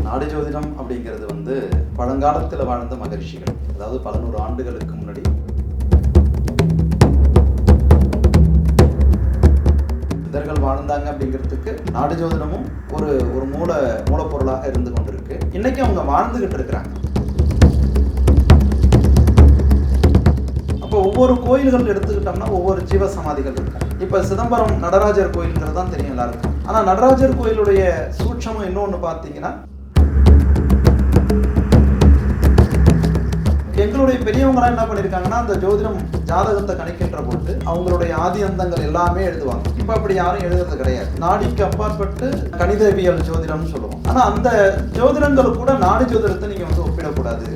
நாடி ஜோதிடம் அப்படிங்கிறது வந்து பழங்காலத்தில் வாழ்ந்த மகரிஷிகள், அதாவது பல நூறு ஆண்டுகளுக்கு முன்னாடி சித்தர்கள் வாழ்ந்தாங்க அப்படிங்கிறதுக்கு நாடி ஜோதிடமும் ஒரு மூலப்பொருளாக இருந்து கொண்டிருக்கு. இன்னைக்கு அவங்க வாழ்ந்துகிட்டு இருக்கிறாங்க. அப்போ ஒவ்வொரு கோயில்கள் எடுத்துக்கிட்டோம்னா ஒவ்வொரு ஜீவ சமாதிகள் இருக்கும். இப்போ சிதம்பரம் நடராஜர் கோயில்ங்கிறது தான் தெரியும் எல்லாருக்கும். ஆனால் நடராஜர் கோயிலுடைய சூட்சமம் இன்னொன்று பார்த்தீங்கன்னா, எங்களுடைய பெரியவங்களாம் என்ன பண்ணியிருக்காங்கன்னா, அந்த ஜோதிடம் ஜாதகத்தை கணிக்கின்ற பொழுது அவங்களுடைய ஆதி அந்தங்கள் எல்லாமே எழுதுவாங்க. இப்போ அப்படி யாரும் எழுதுறது கிடையாது. நாடிக்கு அப்பாற்பட்டு கணிதவியல் ஜோதிடம்னு சொல்லுவோம். ஆனால் அந்த ஜோதிடங்கள் கூட நாடி ஜோதிடத்தை நீங்கள் வந்து ஒப்பிடக்கூடாது.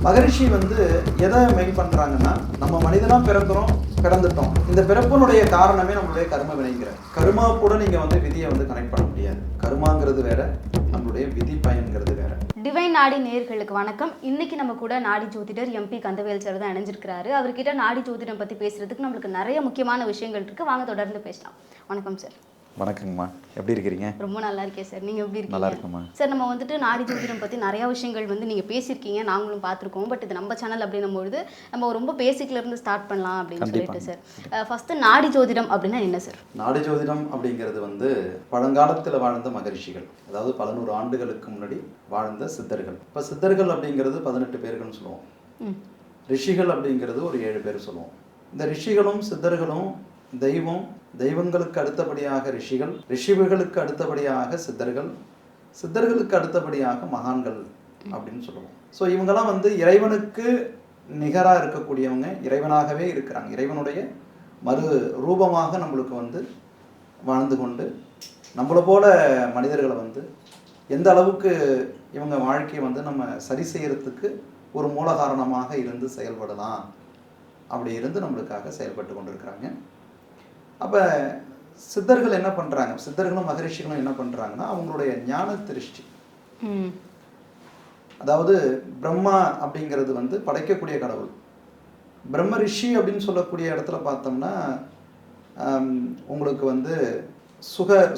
மகரிஷி வந்து எதை மெயின் பண்ணுறாங்கன்னா, நம்ம மனிதனாக பிறந்துட்டோம். இந்த பிறப்பினுடைய காரணமே நம்மளுடைய கர்ம வினைங்கிற கர்மா கூட நீங்கள் வந்து விதியை வந்து கனெக்ட் பண்ண முடியாது. கர்மாங்கிறது வேற, நம்மளுடைய விதி பயன்கிறது வேற. டிவைன் நாடி நேயர்களுக்கு வணக்கம். இன்னைக்கு நம்ம கூட நாடி ஜோதிடர் எம்பி கந்தவேல் சார் தான் இணைஞ்சிருக்கிறாரு. அவர்கிட்ட நாடி ஜோதிடம் பற்றி பேசுறதுக்கு நம்மளுக்கு நிறைய முக்கியமான விஷயங்கள் இருக்கு. வாங்க தொடர்ந்து பேசலாம். வணக்கம் சார். வணக்கங்கம்மா, எப்படி இருக்கிறீங்க? ரொம்ப நல்லா இருக்கேன் சார். நீங்கள் எப்படி இருக்கீங்க? நல்லா இருக்குமா சார். நம்ம வந்துட்டு நாடி ஜோதிடம் பற்றி நிறையா விஷயங்கள் வந்து நீங்கள் பேசியிருக்கீங்க, நாங்களும் பார்த்துருக்கோம். பட் இது நம்ம சேனல் அப்படின்னும்பொழுது நம்ம ரொம்ப பேசிக்லேருந்து ஸ்டார்ட் பண்ணலாம் அப்படின்னு சொல்லிட்டு சார், ஃபஸ்ட்டு நாடி ஜோதிடம் அப்படின்னா என்ன சார்? நாடி ஜோதிடம் அப்படிங்கிறது வந்து பழங்காலத்தில் வாழ்ந்த மகரிஷிகள், அதாவது பல நூறு ஆண்டுகளுக்கு முன்னாடி வாழ்ந்த சித்தர்கள். இப்போ சித்தர்கள் அப்படிங்கிறது 18 பேர்கள்னு சொல்லுவோம். ரிஷிகள் அப்படிங்கிறது ஒரு 7 பேர் சொல்லுவோம். இந்த ரிஷிகளும் சித்தர்களும் தெய்வங்களுக்கு அடுத்தபடியாக ரிஷிகள், ரிஷிகளுக்கு அடுத்தபடியாக சித்தர்கள், சித்தர்களுக்கு அடுத்தபடியாக மகான்கள் அப்படின்னு சொல்லுவோம். ஸோ இவங்கெல்லாம் வந்து இறைவனுக்கு நிகராக இருக்கக்கூடியவங்க, இறைவனாகவே இருக்கிறாங்க. இறைவனுடைய மறு ரூபமாக நம்மளுக்கு வந்து வாழ்ந்து கொண்டு நம்மளை போல மனிதர்களை வந்து எந்த அளவுக்கு இவங்க வாழ்க்கையை வந்து நம்ம சரி செய்யறதுக்கு ஒரு மூல காரணமாக இருந்து செயல்படலாம் அப்படி இருந்து நம்மளுக்காக செயல்பட்டு கொண்டிருக்கிறாங்க. அப்போ சித்தர்கள் என்ன பண்ணுறாங்க, சித்தர்களும் மகரிஷிகளும் என்ன பண்ணுறாங்கன்னா, அவங்களுடைய ஞான திருஷ்டி, அதாவது பிரம்மா அப்படிங்கிறது வந்து படைக்கக்கூடிய கடவுள். பிரம்ம ரிஷி அப்படின்னு சொல்லக்கூடிய இடத்துல பார்த்தோம்னா உங்களுக்கு வந்து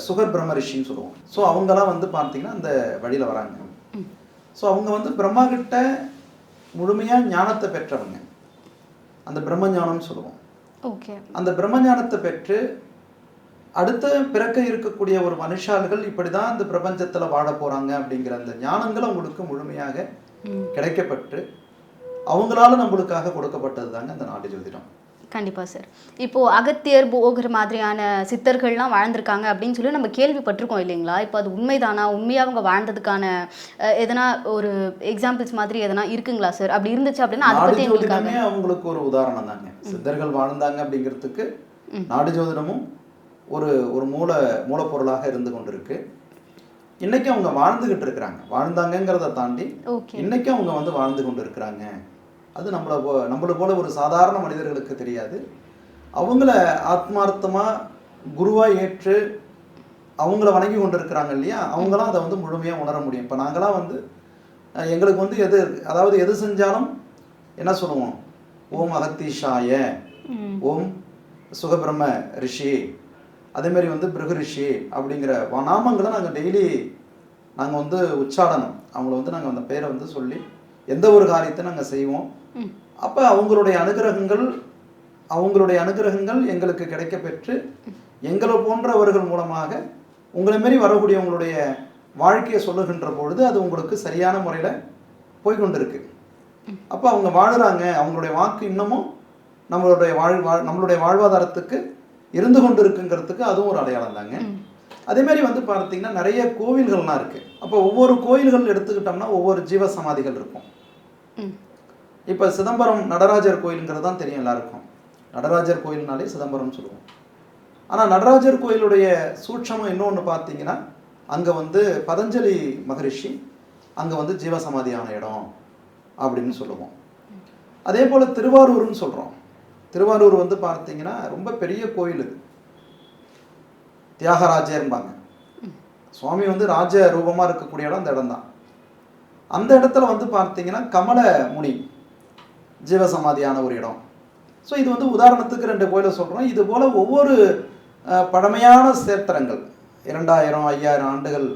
சுகர் பிரம்ம ரிஷின்னு சொல்லுவோம். ஸோ அவங்கெல்லாம் வந்து பார்த்தீங்கன்னா அந்த வழியில் வராங்க. ஸோ அவங்க வந்து பிரம்மா கிட்ட முழுமையாக ஞானத்தை பெற்றவங்க, அந்த பிரம்ம ஞானம்னு சொல்லுவோம். அந்த பிரம்ம ஞானத்தை பெற்று அடுத்த பிறக்க இருக்கக்கூடிய ஒரு மனுஷாள்கள் இப்படிதான் இந்த பிரபஞ்சத்துல வாழ போறாங்க அப்படிங்கிற அந்த ஞானங்கள் அவங்களுக்கு முழுமையாக கிடைக்கப்பட்டு அவங்களால நம்மளுக்காக கொடுக்கப்பட்டது தாங்க அந்த நாடி ஜோதிடம். கண்டிப்பாக சார். இப்போது அகத்தியர், போகர் மாதிரியான சித்தர்கள்லாம் வாழ்ந்திருக்காங்க அப்படின்னு சொல்லி நம்ம கேள்விப்பட்டிருக்கோம் இல்லைங்களா? இப்போ அது உண்மைதானா? உண்மையாக அவங்க வாழ்ந்ததுக்கான எதனா ஒரு எக்ஸாம்பிள்ஸ் மாதிரி எதனா இருக்குங்களா சார்? அப்படி இருந்துச்சு அப்படின்னா அதை பற்றி எங்களுக்காக அவங்களுக்கு ஒரு உதாரணம் தாங்க. சித்தர்கள் வாழ்ந்தாங்க அப்படிங்கிறதுக்கு நாடி ஜோதிடமும் ஒரு மூலப்பொருளாக இருந்து கொண்டிருக்கு. இன்னைக்கு அவங்க வாழ்ந்துகிட்டு இருக்கிறாங்க. வாழ்ந்தாங்கிறத தாண்டி இன்னைக்கு அவங்க வந்து வாழ்ந்து கொண்டு இருக்கிறாங்க. அது நம்மளை போல ஒரு சாதாரண மனிதர்களுக்கு தெரியாது. அவங்கள ஆத்மார்த்தமாக குருவாக ஏற்று அவங்கள வணங்கி கொண்டு இருக்கிறாங்க இல்லையா, அவங்களாம் அதை வந்து முழுமையாக உணர முடியும். இப்போ நாங்களாம் வந்து எங்களுக்கு வந்து எது செஞ்சாலும் என்ன சொல்லுவோம், ஓம் அகத்தீஷாய, ஓம் சுகபிரம்ம ரிஷி, அதேமாரி வந்து பிருகு ரிஷி அப்படிங்கிற நாமங்களை நாங்கள் டெய்லி நாங்கள் வந்து உச்சாடனம், அவங்கள வந்து நாங்கள் அந்த பேரை வந்து சொல்லி எந்த ஒரு காரியத்தை நாங்கள் செய்வோம். அப்போ அவங்களுடைய அனுகிரகங்கள் எங்களுக்கு கிடைக்க பெற்று எங்களை போன்றவர்கள் மூலமாக உங்களை மாரி வரக்கூடியவங்களுடைய வாழ்க்கையை சொல்லுகின்ற பொழுது அது உங்களுக்கு சரியான முறையில் போய்கொண்டிருக்கு. அப்போ அவங்க வாழுறாங்க, அவங்களுடைய வாக்கு இன்னமும் நம்மளுடைய வாழ்வாதாரத்துக்கு இருந்து கொண்டு இருக்குங்கிறதுக்கு அதுவும் ஒரு அடையாளம் தாங்க. அதேமாரி வந்து பார்த்தீங்கன்னா நிறைய கோவில்கள்லாம் இருக்குது. அப்போ ஒவ்வொரு கோயில்கள் எடுத்துக்கிட்டோம்னா ஒவ்வொரு ஜீவ சமாதிகள் இருக்கும். இப்போ சிதம்பரம் நடராஜர் கோயிலுங்கிறது தான் தெரியும் எல்லாருக்கும். நடராஜர் கோயில்னாலே சிதம்பரம்னு சொல்லுவோம். ஆனால் நடராஜர் கோயிலுடைய சூட்சமம் இன்னொன்று பார்த்தீங்கன்னா, அங்கே வந்து பதஞ்சலி மகரிஷி அங்கே வந்து ஜீவசமாதியான இடம் அப்படின்னு சொல்லுவோம். அதே போல் திருவாரூர்னு சொல்கிறோம். திருவாரூர் வந்து பார்த்தீங்கன்னா ரொம்ப பெரிய கோயில். இது தியாகராஜர்பாங்க. சுவாமி வந்து ராஜ ரூபமாக இருக்கக்கூடிய இடம் அந்த இடம் தான். அந்த இடத்துல வந்து பார்த்தீங்கன்னா கமல முனி ஜீவசமாதியான ஒரு இடம். ஸோ இது வந்து உதாரணத்துக்கு 2 கோயிலை சொல்கிறோம். இது போல் ஒவ்வொரு பழமையான சேத்திரங்கள் 2000 5000 ஆண்டுகள்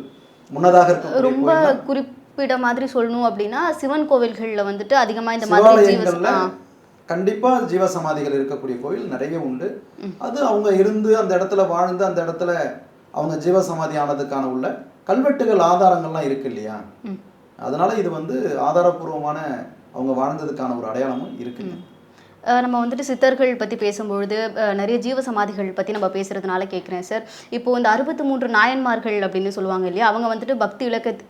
முன்னதாக இருக்கக்கூடிய ரொம்ப கோயில்கள், குறிப்பிட மாதிரி சொல்லணும் அப்படின்னா சிவன் கோவில்கள்ல வந்துட்டு அதிகமா இந்த மாதிரி சிவாலயங்கள்ல கண்டிப்பா ஜீவசமாதிகள் இருக்கக்கூடிய கோயில் நிறைய உண்டு. அது அவங்க இருந்து அந்த இடத்துல வாழ்ந்து அந்த இடத்துல அவங்க ஜீவசமாதி ஆனதுக்கான உள்ள கல்வெட்டுகள் ஆதாரங்கள்லாம் இருக்கு இல்லையா. அதனால இது வந்து ஆதாரபூர்வமான அவங்க வாழ்ந்ததுக்கான ஒரு அடையாளமும் இருக்குங்க. நம்ம வந்துட்டு சித்தர்கள் பற்றி பேசும்பொழுது நிறைய ஜீவசமாதிகள் பற்றி நம்ம பேசுகிறதுனால கேட்குறேன் சார். இப்போது இந்த 63 நாயன்மார்கள் அப்படின்னு சொல்லுவாங்க இல்லையா, அவங்க வந்துட்டு பக்தி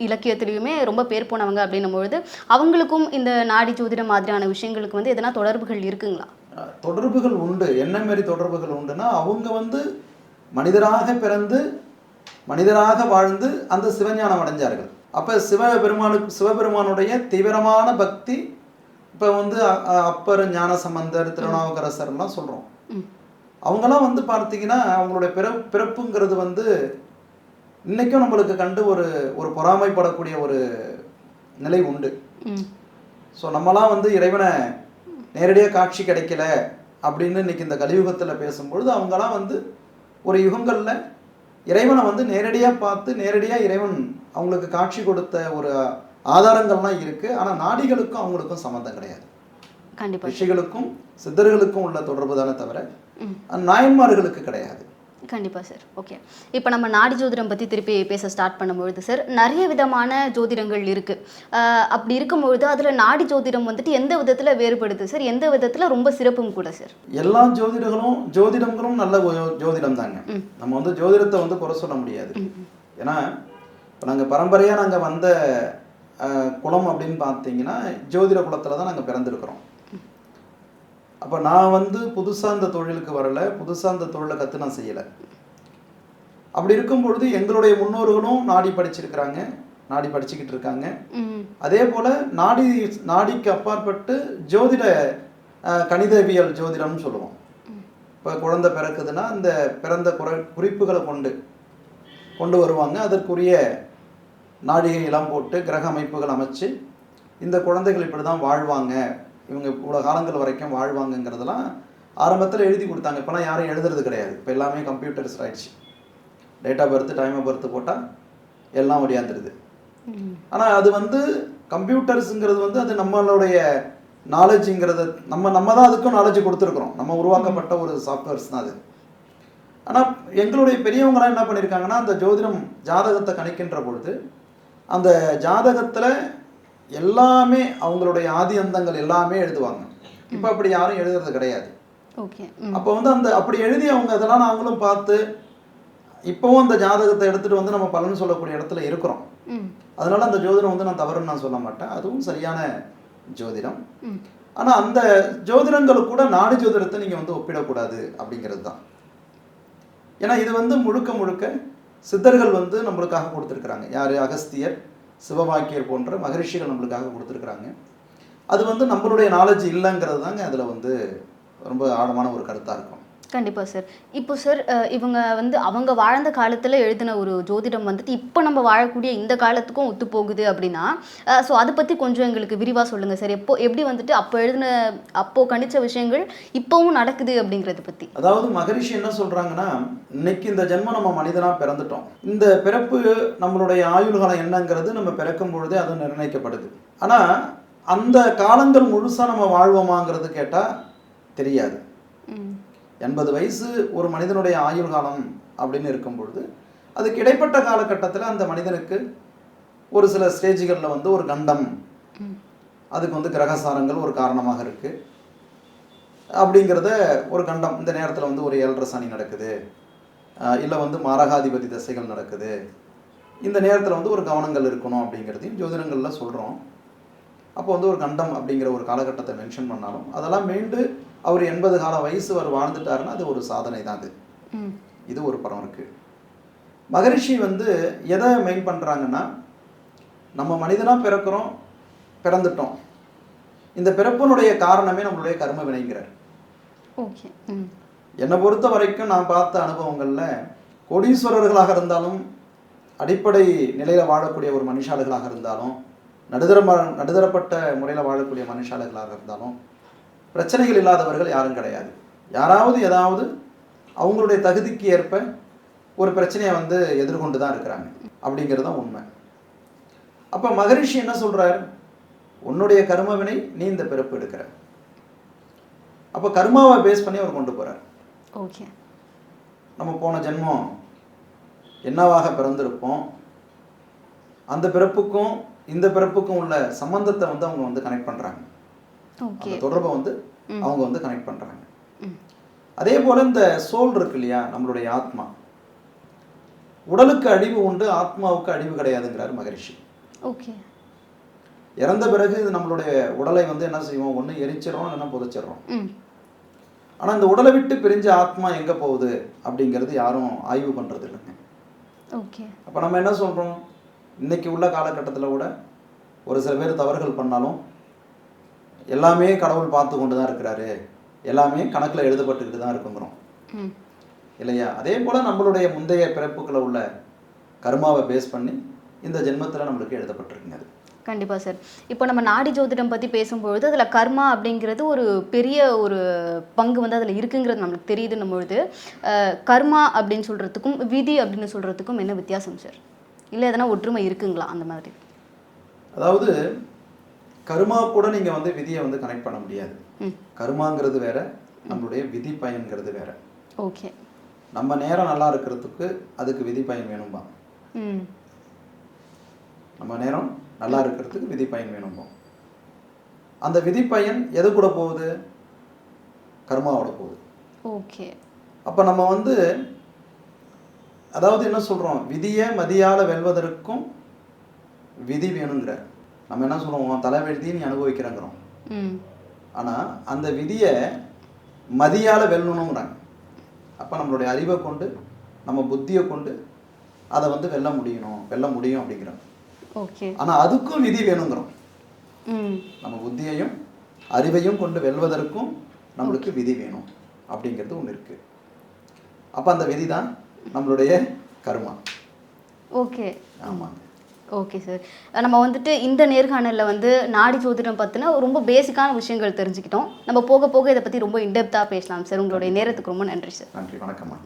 இலக்கியத்திலையுமே ரொம்ப பேர் போனவங்க அப்படின்னும் பொழுது அவங்களுக்கும் இந்த நாடி ஜோதிடம் மாதிரியான விஷயங்களுக்கு வந்து எதனா தொடர்புகள் இருக்குங்களா? தொடர்புகள் உண்டு. என்ன மாதிரி தொடர்புகள் உண்டுன்னா, அவங்க வந்து மனிதராக பிறந்து மனிதராக வாழ்ந்து அந்த சிவஞானம் அடைஞ்சார்கள். அப்போ சிவபெருமானுடைய தீவிரமான பக்தி இப்போ வந்து அப்பர் ஞானசம்பந்தர் திருநாவுக்கரசர்லாம் சொல்கிறோம். அவங்கெல்லாம் வந்து பார்த்தீங்கன்னா அவங்களுடைய பிறப்புங்கிறது வந்து இன்றைக்கும் நம்மளுக்கு கண்டு ஒரு பொறாமைப்படக்கூடிய ஒரு நிலை உண்டு. ஸோ நம்மலாம் வந்து இறைவனை நேரடியாக காட்சி கிடைக்கல அப்படின்னு இன்னைக்கு இந்த கலியுகத்தில் பேசும்பொழுது அவங்களாம் வந்து ஒரு யுகங்களில் இறைவனை வந்து நேரடியாக பார்த்து நேரடியாக இறைவன் அவங்களுக்கு காட்சி கொடுத்த ஒரு ஆதாரங்கள்லாம் இருக்குது. ஆனால் நாடிகளுக்கும் அவங்களுக்கும் சம்மந்தம் கிடையாது. கண்டிப்பாக ரிஷிகளுக்கும் சித்தர்களுக்கும் உள்ள தொடர்பு தானே தவிர நாயன்மார்களுக்கு கிடையாது. கண்டிப்பாக சார். ஓகே, இப்போ நம்ம நாடி ஜோதிடம் பற்றி திருப்பி பேச ஸ்டார்ட் பண்ணும்பொழுது சார், நிறைய விதமான ஜோதிடங்கள் இருக்குது. அப்படி இருக்கும்பொழுது அதில் நாடி ஜோதிடம் வந்துட்டு எந்த விதத்தில் வேறுபடுது சார், எந்த விதத்தில் ரொம்ப சிறப்பும் கூட சார்? எல்லா ஜோதிடங்களும் நல்ல ஜோதிடம் தாங்க. நம்ம வந்து ஜோதிடத்தை வந்து குறை சொல்ல முடியாது. ஏன்னா இப்போ நாங்கள் பரம்பரையாக நாங்கள் வந்த குலம் அப்படின்னு பார்த்தீங்கன்னா ஜோதிட குலத்தில் தான் நாங்கள் பிறந்திருக்கிறோம். அப்போ நான் வந்து புதுசாக இந்த தொழிலுக்கு வரலை, புதுசாக இந்த தொழிலை கற்று நான் செய்யலை. அப்படி இருக்கும் பொழுது எங்களுடைய முன்னோர்களும் நாடி படிச்சிருக்கிறாங்க, நாடி படிச்சுக்கிட்டு இருக்காங்க. அதே போல் நாடிக்கு அப்பாற்பட்டு ஜோதிட கணிதவியல் ஜோதிடம்னு சொல்லுவோம். இப்போ குழந்தை பிறக்குதுன்னா அந்த பிறந்த குறிப்புகளை கொண்டு வருவாங்க. அதற்குரிய நாடிகை எல்லாம் போட்டு கிரக அமைப்புகள் அமைச்சு இந்த குழந்தைகள் இப்படி தான் வாழ்வாங்க, இவங்க இவ்வளோ காலங்கள் வரைக்கும் வாழ்வாங்கங்கிறதெல்லாம் ஆரம்பத்தில் எழுதி கொடுத்தாங்க. இப்போலாம் யாரும் எழுதுறது கிடையாது. இப்போ எல்லாமே கம்ப்யூட்டர்ஸ் ஆயிடுச்சு. Date of birth time of birth போட்டால் எல்லாம் ஒடியாந்துருது. ஆனால் அது வந்து கம்ப்யூட்டர்ஸுங்கிறது வந்து அது நம்மளுடைய நாலேஜுங்கிறது நம்ம தான் அதுக்கும் நாலேஜ் கொடுத்துருக்குறோம். நம்ம உருவாக்கப்பட்ட ஒரு சாஃப்ட்வேர்ஸ் தான் அது. ஆனால் எங்களுடைய பெரியவங்களாம் என்ன பண்ணியிருக்காங்கன்னா அந்த ஜோதிடம் ஜாதகத்தை கணிக்கின்ற பொழுது அந்த ஜாதகத்தில் எல்லாமே அவங்களுடைய ஆதி அந்தங்கள் எல்லாமே எழுதுவாங்க. இப்போ அப்படி யாரும் எழுதுறது கிடையாது. அப்போ வந்து அப்படி எழுதி அவங்க அதெல்லாம் நாங்களும் பார்த்து இப்போவும் அந்த ஜாதகத்தை எடுத்துகிட்டு வந்து நம்ம பலன் சொல்லக்கூடிய இடத்துல இருக்கிறோம். அதனால அந்த ஜோதிடம் வந்து நான் தவறுன்னு நான் சொல்ல மாட்டேன். அதுவும் சரியான ஜோதிடம். ஆனால் அந்த ஜோதிடங்களுக்கு கூட நாடி ஜோதிடத்தை நீங்கள் வந்து ஒப்பிடக்கூடாது அப்படிங்கிறது தான். ஏன்னா இது வந்து முழுக்க சித்தர்கள் வந்து நம்மளுக்காக கொடுத்துருக்குறாங்க. யார்? அகஸ்தியர், சிவவாக்கியர் போன்ற மகரிஷிகள் நம்மளுக்காக கொடுத்துருக்குறாங்க. அது வந்து நம்மளுடைய நாலேஜ் இல்லைங்கிறது தாங்க அதில் வந்து ரொம்ப ஆழமான ஒரு கருத்தாக இருக்கும். கண்டிப்பாக சார். இப்போ சார் இவங்க வந்து அவங்க வாழ்ந்த காலத்தில் எழுதின ஒரு ஜோதிடம் வந்துட்டு இப்போ நம்ம வாழக்கூடிய இந்த காலத்துக்கும் ஒத்து போகுது அப்படின்னா ஸோ அதை பற்றி கொஞ்சம் எங்களுக்கு விரிவாக சொல்லுங்கள் சார். எப்படி வந்துட்டு அப்போ கணிச்ச விஷயங்கள் இப்போவும் நடக்குது அப்படிங்கிறத பற்றி. அதாவது மகரிஷி என்ன சொல்கிறாங்கன்னா, இன்னைக்கு இந்த ஜென்மம் நம்ம மனிதனாக பிறந்துட்டோம். இந்த பிறப்பு நம்மளுடைய ஆயுள் காலம் என்னங்கிறது நம்ம பிறக்கும் பொழுதே அது நிர்ணயிக்கப்படுது. ஆனால் அந்த காலங்கள் முழுசாக நம்ம வாழ்வோமாங்கிறது கேட்டால் தெரியாது. 80 வயசு ஒரு மனிதனுடைய ஆயுள் காலம் அப்படின்னு இருக்கும் பொழுது அதுக்கு இடைப்பட்ட காலகட்டத்தில் அந்த மனிதனுக்கு ஒரு சில ஸ்டேஜுகளில் வந்து ஒரு கண்டம், அதுக்கு வந்து கிரகசாரங்கள் ஒரு காரணமாக இருக்குது அப்படிங்கிறத ஒரு கண்டம். இந்த நேரத்தில் வந்து ஒரு 7.5 சனி நடக்குது, இல்லை வந்து மாரகாதிபதி திசைகள் நடக்குது, இந்த நேரத்தில் வந்து ஒரு கவனங்கள் இருக்கணும் அப்படிங்கிறதையும் ஜோதிடங்களில் சொல்கிறோம். அப்போ வந்து ஒரு கண்டம் அப்படிங்கிற ஒரு காலகட்டத்தை மென்ஷன் பண்ணாலும் அதெல்லாம் மீண்டு அவர் 80 கால வயசு அவர் வாழ்ந்துட்டாருன்னா அது ஒரு சாதனை தான். இது ஒரு படம் இருக்குது. மகரிஷி வந்து எதை மெயின் பண்ணுறாங்கன்னா, நம்ம மனிதனாக பிறந்துட்டோம், இந்த பிறப்பினுடைய காரணமே நம்மளுடைய கர்ம வினைங்கிறார். என்னை பொறுத்த வரைக்கும் நான் பார்த்த அனுபவங்களில் கோடீஸ்வரர்களாக இருந்தாலும் அடிப்படை நிலையில் வாழக்கூடிய ஒரு மனுஷாளுகளாக இருந்தாலும் நடுத்தரப்பட்ட முறையில் வாழக்கூடிய மனுஷாளுகளாக இருந்தாலும் பிரச்சனைகள் இல்லாதவர்கள் யாரும் கிடையாது. யாராவது ஏதாவது அவங்களுடைய தகுதிக்கு ஏற்ப ஒரு பிரச்சனையை வந்து எதிர்கொண்டு தான் இருக்கிறாங்க அப்படிங்கிறது தான் உண்மை. அப்போ மகரிஷி என்ன சொல்றார்? உன்னுடைய கர்ம வினை நீ இந்த பிறப்பு எடுக்கிற. அப்போ கர்மாவை பேஸ் பண்ணி அவர் கொண்டு போறார். ஓகே. நம்ம போன ஜென்மம் என்னவாக பிறந்திருப்போம், அந்த பிறப்புக்கும் இந்த பிறப்புக்கும் உள்ள சம்பந்தத்தை வந்து அவங்க வந்து கனெக்ட் பண்றாங்க. ஓகே. அந்த தொடர்பை வந்து அவங்க வந்து கனெக்ட் பண்றாங்க. அதே போல இந்த சோல் இருக்கு இல்லையா, நம்மளுடைய ஆத்மா, உடலுக்கு அழிவு உண்டு, ஆத்மாவுக்கு அழிவு கிடையாதுங்கிறார் மகரிஷி. ஓகே. இறந்த பிறகு இது நம்மளுடைய உடலை வந்து என்ன செய்வோம், ஒன்று எரிச்சிடறோம் இல்லைன்னா புதைச்சிடறோம். ஆனால் இந்த உடலை விட்டு பிரிஞ்ச ஆத்மா எங்கே போகுது அப்படிங்கிறது யாரும் ஆய்வு பண்ணுறது இல்லைங்க. ஓகே. அப்போ நம்ம என்ன சொல்கிறோம், இன்னைக்கு உள்ள காலகட்டத்தில் கூட ஒரு சில பேர் தவறுகள் பண்ணாலும் எல்லாமே கடவுள் பார்த்து கொண்டு தான் இருக்கிறாரு, எல்லாமே கணக்கில் எழுதப்பட்டுக்கிட்டு தான் இருக்குங்கிறோம் இல்லையா? அதே போல் நம்மளுடைய முந்தைய பிறப்புகளை உள்ள கர்மாவை பேஸ் பண்ணி இந்த ஜென்மத்தில் நம்மளுக்கு எழுதப்பட்டிருக்குங்க அது. கண்டிப்பாக சார். இப்போ நம்ம நாடி ஜோதிடம் பற்றி பேசும்பொழுது அதில் கர்மா அப்படிங்கிறது ஒரு பெரிய ஒரு பங்கு வந்து அதில் இருக்குங்கிறது நம்மளுக்கு தெரியுதுன்னும் பொழுது கர்மா அப்படின்னு சொல்கிறதுக்கும் விதி அப்படின்னு சொல்கிறதுக்கும் என்ன வித்தியாசம் சார்? இல்லை எதனா ஒற்றுமை இருக்குங்களா அந்த மாதிரி? அதாவது கர்மா கூட நீங்கள் வந்து விதியை வந்து கனெக்ட் பண்ண முடியாது. கர்மாங்கிறது வேற, நம்மளுடைய விதி பயன்கிறது வேற. ஓகே. நம்ம நேரம் நல்லா இருக்கிறதுக்கு அதுக்கு விதி பயன் வேணும்பா. நம்ம நேரம் நல்லா இருக்கிறதுக்கு விதி பயன் வேணும்பா. அந்த விதி பயன் எது கூட போகுது? கர்மாவோட போகுது. ஓகே. அப்போ நம்ம வந்து அதாவது என்ன சொல்கிறோம், விதியை மதியால் வெல்வதற்கும் விதி வேணுங்கிற. நம்ம என்ன சொல்லுவோம், தலைவெழுதி நீ அனுபவிக்கிறேங்கிறோம். ஆனால் அந்த விதியை மதியால் வெல்லணுங்கிறாங்க. அப்போ நம்மளுடைய அறிவை கொண்டு நம்ம புத்தியை கொண்டு அதை வந்து வெல்ல முடியும் அப்படிங்கிறோம். ஓகே. ஆனால் அதுக்கும் விதி வேணுங்கிறோம். நம்ம புத்தியையும் அறிவையும் கொண்டு வெல்வதற்கும் நம்மளுக்கு விதி வேணும் அப்படிங்கிறது ஒன்று இருக்குது. அப்போ அந்த விதி தான் நம்மளுடைய கர்மா. ஓகே. ஆமாங்க. Okay sir. நம்ம வந்துட்டு இந்த நேர்காணலில் வந்து நாடி ஜோதிடம் பற்றின ரொம்ப பேசிக்கான விஷயங்கள் தெரிஞ்சுக்கிட்டோம். நம்ம போக போக இதை பற்றி ரொம்ப இன்டெப்த்தாக பேசலாம் சார். உங்களுடைய நேரத்துக்கு ரொம்ப நன்றி சார். நன்றி, வணக்கம்மா.